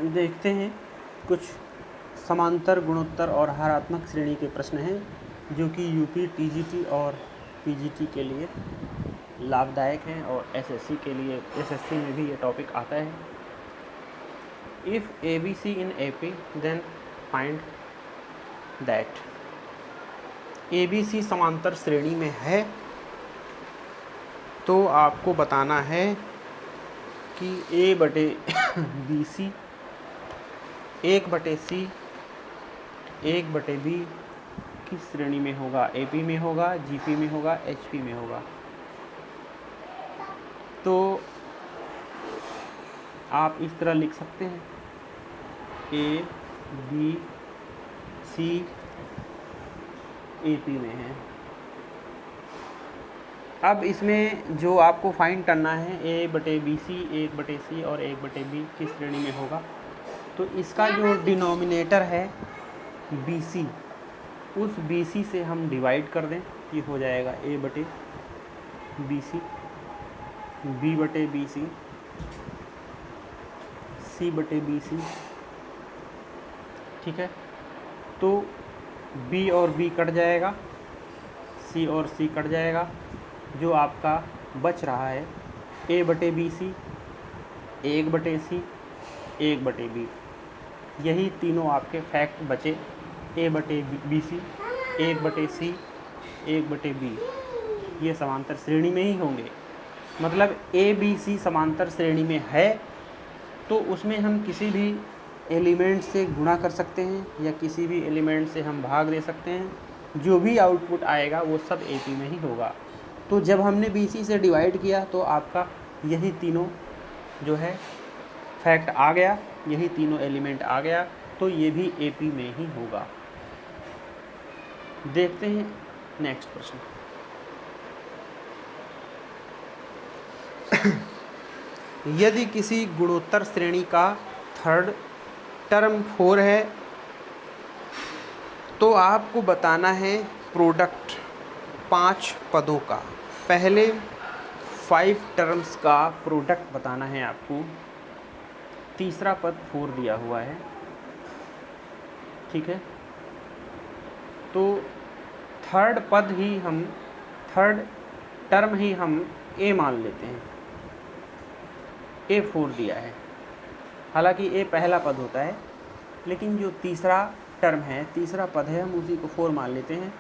देखते हैं कुछ समांतर, गुणोत्तर और हरात्मक श्रेणी के प्रश्न हैं जो कि यूपी, टीजीटी और पीजीटी के लिए लाभदायक हैं और एसएससी के लिए, एसएससी में भी ये टॉपिक आता है। If ABC in AP then find that ABC समांतर श्रेणी में है तो आपको बताना है कि ए बटे बी सी, 1/c 1/b किस श्रेणी में होगा, एपी में होगा, जीपी में होगा, एचपी में होगा। तो आप इस तरह लिख सकते हैं ए बी सी एपी में है। अब इसमें जो आपको फाइंड करना है a/bc, 1/c और 1/b किस श्रेणी में होगा, तो इसका जो डिनोमिनेटर है bc, उस bc से हम डिवाइड कर दें, ये हो जाएगा a/bc, b/bc, c/bc। ठीक है, तो b और b कट जाएगा, c और c कट जाएगा, जो आपका बच रहा है a/bc, 1/c, 1/b। यही तीनों आपके फैक्ट बचे, a/bc, 1/c, 1/b। ये समांतर श्रेणी में ही होंगे। मतलब ABC समांतर श्रेणी में है तो उसमें हम किसी भी एलिमेंट से गुणा कर सकते हैं या किसी भी एलिमेंट से हम भाग दे सकते हैं। जो भी आउटपुट आएगा वो सब AP में ही होगा। तो जब हमने BC से डिवाइड किया तो आपका यही तीनों जो है फैक्ट आ गया, यही तीनों एलिमेंट आ गया, तो ये भी AP में ही होगा। देखते हैं नेक्स्ट प्रश्न। यदि किसी गुणोत्तर श्रेणी का थर्ड टर्म 4 है तो आपको बताना है प्रोडक्ट 5 पदों का। पहले 5 टर्म्स का प्रोडक्ट बताना है आपको। तीसरा पद 4 दिया हुआ है, ठीक है। तो थर्ड टर्म ही हम A मान लेते हैं। A 4 दिया है, हालांकि A पहला पद होता है, लेकिन जो तीसरा टर्म है, तीसरा पद है, हम उसी को 4 मान लेते हैं।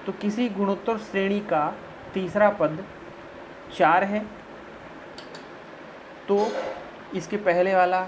तो किसी गुणोत्तर श्रेणी का तीसरा पद 4 है तो इसके पहले वाला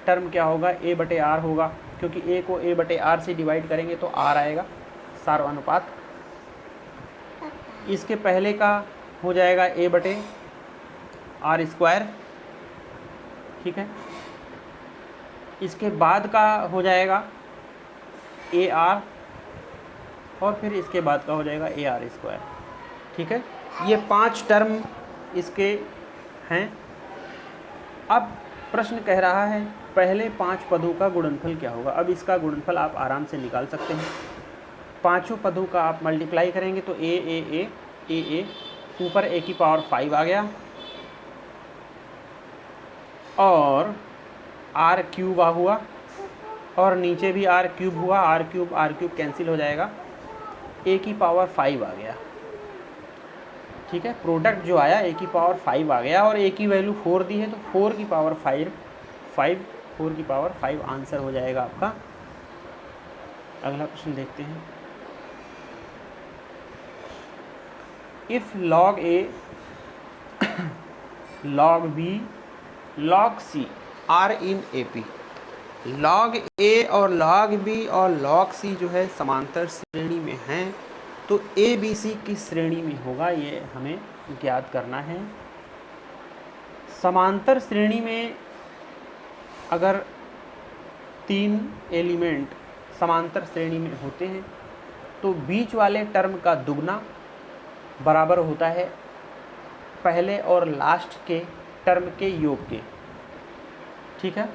टर्म क्या होगा, A/R होगा, क्योंकि A को A/R से डिवाइड करेंगे तो R आएगा, सार्वनुपात। इसके पहले का हो जाएगा A/R², ठीक है। इसके बाद का हो जाएगा AR और फिर इसके बाद का हो जाएगा AR², ठीक है। ये 5 टर्म इसके हैं। अब प्रश्न कह रहा है पहले 5 पदों का गुणनफल क्या होगा। अब इसका गुणनफल आप आराम से निकाल सकते हैं। पांचों पदों का आप मल्टीप्लाई करेंगे तो A ऊपर A⁵ आ गया और R³ हुआ और नीचे भी R³ हुआ, R³ कैंसिल हो जाएगा, A⁵ आ गया, ठीक है। प्रोडक्ट जो आया A⁵ आ गया और A की वैल्यू 4 दी है तो 4⁵ आंसर हो जाएगा आपका। अगला प्रश्न देखते हैं। If log A, log B, log C are in AP, log A और log B और log C जो है समांतर श्रेणी में हैं तो ABC किस श्रेणी में होगा, ये हमें ज्ञात करना है। समांतर श्रेणी में अगर 3 एलिमेंट समांतर श्रेणी में होते हैं तो बीच वाले टर्म का दुगना बराबर होता है पहले और लास्ट के टर्म के योग के, ठीक है।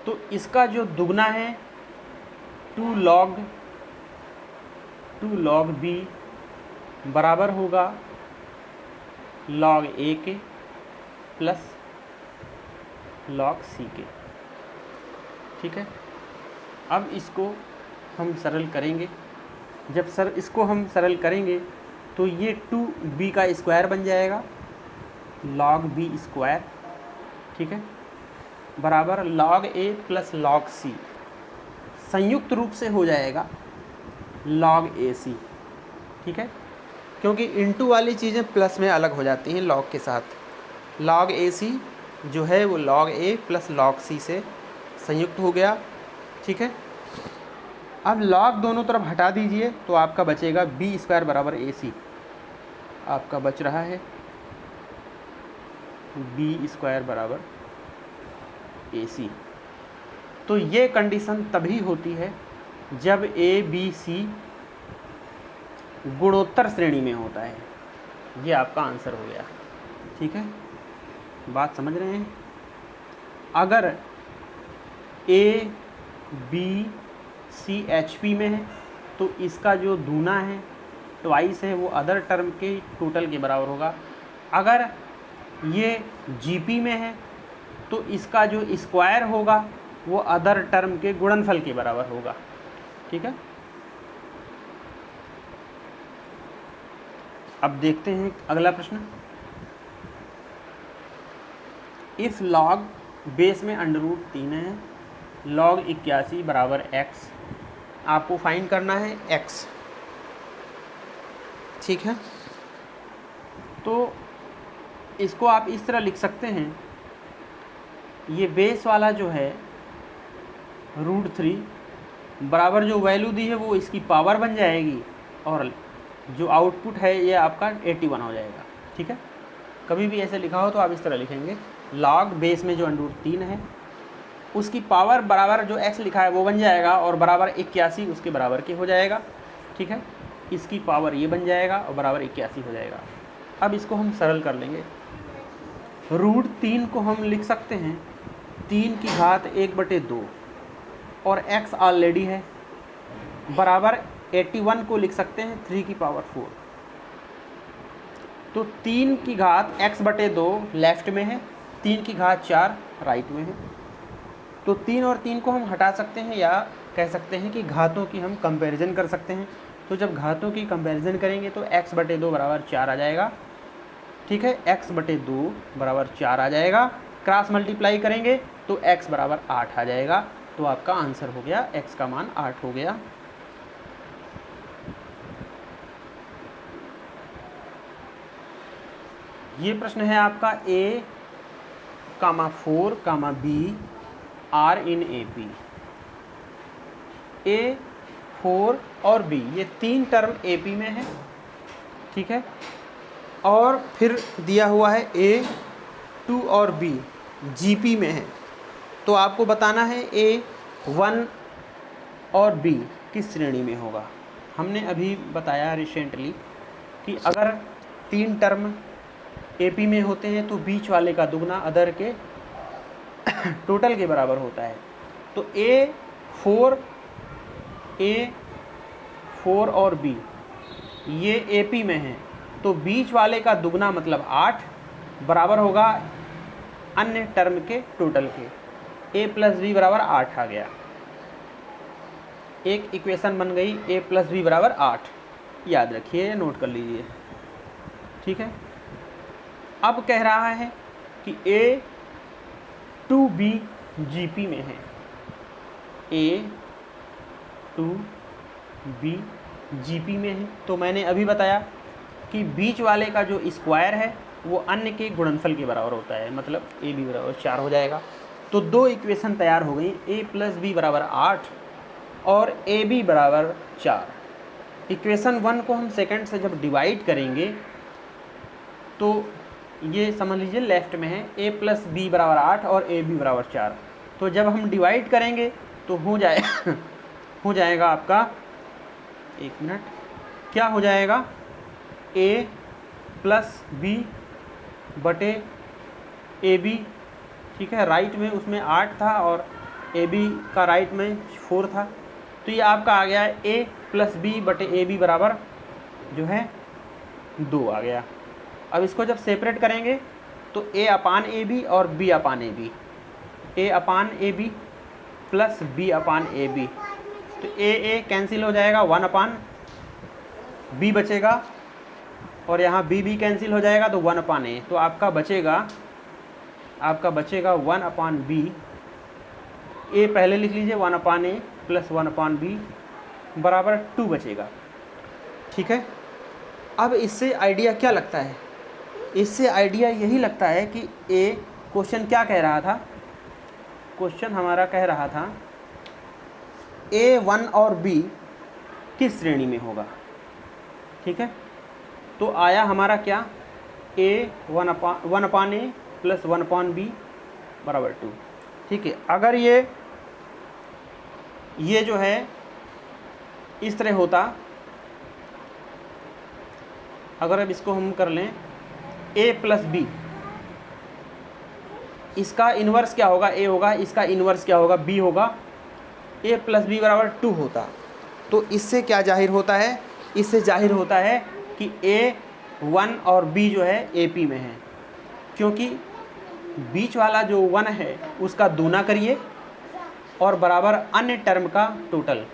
तो इसका जो दुगना है 2 log B बराबर होगा log A के प्लस log C के। ठीक है। अब इसको हम सरल करेंगे। जब इसको हम सरल करेंगे तो ये 2b का स्क्वायर बन जाएगा, log b स्क्वायर, ठीक है, बराबर log a plus log c, संयुक्त रूप से हो जाएगा log ac, ठीक है, क्योंकि इंटू वाली चीज़ें प्लस में अलग हो जाती हैं log के साथ। log ac जो है वो log a plus log c से संयुक्त हो गया, ठीक है। अब log दोनों तरफ हटा दीजिए तो आपका बचेगा b स्क्वायर बराबर ac, आपका बच रहा है b स्क्वायर बराबर ac। तो ये कंडीशन तभी होती है जब a b c गुणोत्तर श्रेणी में होता है। ये आपका आंसर हो गया, ठीक है, बात समझ रहे हैं। अगर a b c HP में है तो इसका जो दूना है, ट्वाइस है, वो अदर टर्म के टोटल के बराबर होगा। अगर ये GP में है तो इसका जो स्क्वायर होगा वो अदर टर्म के गुणनफल के बराबर होगा, ठीक है। अब देखते हैं अगला प्रश्न। इफ log बेस में √3 है, log 81 बराबर x, आपको फाइंड करना है x, ठीक है। तो इसको आप इस तरह लिख सकते हैं, ये बेस वाला जो है √3 बराबर जो वैल्यू दी है वो इसकी पावर बन जाएगी, और जो आउटपुट है ये आपका 81 हो जाएगा, ठीक है। कभी भी ऐसे लिखा हो तो आप इस तरह लिखेंगे, log बेस में जो √3 है उसकी पावर बराबर जो x लिखा है वो बन जाएगा, और बराबर 81 उसके बराबर के हो जाएगा, ठीक है। इसकी पावर ये बन जाएगा और बराबर 81 हो जाएगा। अब इसको हम सरल कर लेंगे। √3 को हम लिख सकते हैं 3 की घात 1/2, और x ऑलरेडी है, बराबर 81 को लिख सकते हैं 3 की पावर 4। तो 3 की घात x/2 लेफ्ट में है, 3 की घात 4 राइट में है। तो 3 और 3 को हम हटा सकते हैं, या कह सकते हैं कि घातों की हम कंपैरिजन कर सकते हैं। तो जब घातों की कंपैरिजन करेंगे तो x/2 बराबर 4 आ जाएगा, ठीक है, x/2 बराबर 4 आ जाएगा। क्रॉस मल्टीप्लाई करेंगे तो x बराबर 8 आ जाएगा। तो आपका आंसर हो गया, x का मान 8 हो गया। ये प्रश्न है आपका A, 4, B are in AP। A, 4 और B ये 3 टर्म AP में है, ठीक है, और फिर दिया हुआ है A, 2 और B GP में है। तो आपको बताना है A, 1 और B किस श्रेणी में होगा। हमने अभी बताया रिसेंटली कि अगर 3 टर्म AP में होते हैं तो बीच वाले का दुगना अदर के टोटल के बराबर होता है। तो A4 और B ये AP में है, तो बीच वाले का दुगना मतलब 8 बराबर होगा अन्य टर्म के टोटल के। A प्लस B बराबर 8 आ गया, एक इक्वेशन बन गई A प्लस B बराबर 8। याद रखिए, नोट कर लीजिए, ठीक है। अब कह रहा है कि A 2B GP में है, A 2B GP में है। तो मैंने अभी बताया कि बीच वाले का जो स्क्वायर है वो अन्य के गुणनफल के बराबर होता है, मतलब AB बराबर 4 हो जाएगा। तो 2 इक्वेशन तैयार हो गई, A प्लस B बराबर 8 और AB बराबर 4। इक्वेशन 1 को हम सेकंड से जब डिवाइड करेंगे तो ये समझ लीजिए लेफ्ट में है A प्लस B बराबर 8 और AB बराबर 4। तो जब हम डिवाइड करेंगे तो हो जाएगा आपका, एक मिनट, क्या हो जाएगा, A प्लस B बटे AB, ठीक है, राइट में उसमें 8 था और AB का राइट में 4 था। तो ये आपका आ गया A प्लस B बटे AB बराबर जो है 2 आ गया। अब इसको जब सेपरेट करेंगे तो A अपान AB और B upon AB, A upon AB plus B upon A B. तो ए कैंसिल हो जाएगा, 1 अपान बी बचेगा, और यहाँ बी कैंसिल हो जाएगा तो 1 अपान ए। तो आपका बचेगा 1 अपान बी, ए पहले लिख लीजिए, 1 upon A plus 1 upon B बराबर 2 बचेगा। ठीक है, अब इससे आइडिया क्या लगता है? इससे आइडिया यही लगता है कि ए क्वेश्चन क्या कह रहा था? क्वेश्चन हमारा कह रहा था A1 और B किस श्रेणी में होगा। ठीक है, तो आया हमारा क्या, A 1 upon A plus 1 upon B बराबर 2। ठीक है, अगर ये जो है इस तरह होता, अगर अब इसको हम कर लें a प्लस बी, इसका इन्वर्स क्या होगा? a होगा, इसका इन्वर्स क्या होगा? b होगा। a प्लस बी बराबर 2 होता। तो इससे क्या जाहिर होता है? इससे जाहिर होता है कि A1 और B जो है AP में है, क्योंकि बीच वाला जो 1 है उसका दूना करिए और बराबर अन्य टर्म का टोटल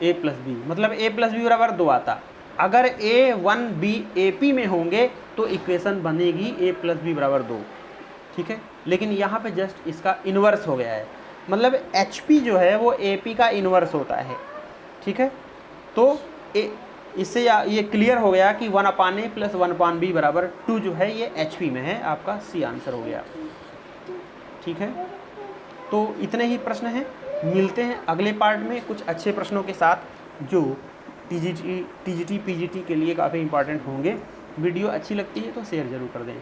A प्लस बी, मतलब A प्लस बी बराबर 2 आता। अगर A1 B AP में होंगे तो इक्वेशन बनेगी A प्लस बी बराबर 2। ठीक है, लेकिन यहाँ पे जस्ट इसका इन्वर्स हो गया है, मतलब HP जो है वो AP का इन्वर्स होता है। ठीक है, तो इससे ये क्लियर हो गया कि 1 upon A plus 1 upon B बराबर 2 जो है ये HP में है। आपका C आंसर हो गया। ठीक है, तो इतने ही प्रश्न हैं। मिलते हैं अगले पार्ट में कुछ अच्छे प्रश्नों के साथ जो TGT PGT के लिए काफ़ी इंपॉर्टेंट होंगे। वीडियो अच्छी लगती है तो शेयर ज़रूर कर दें।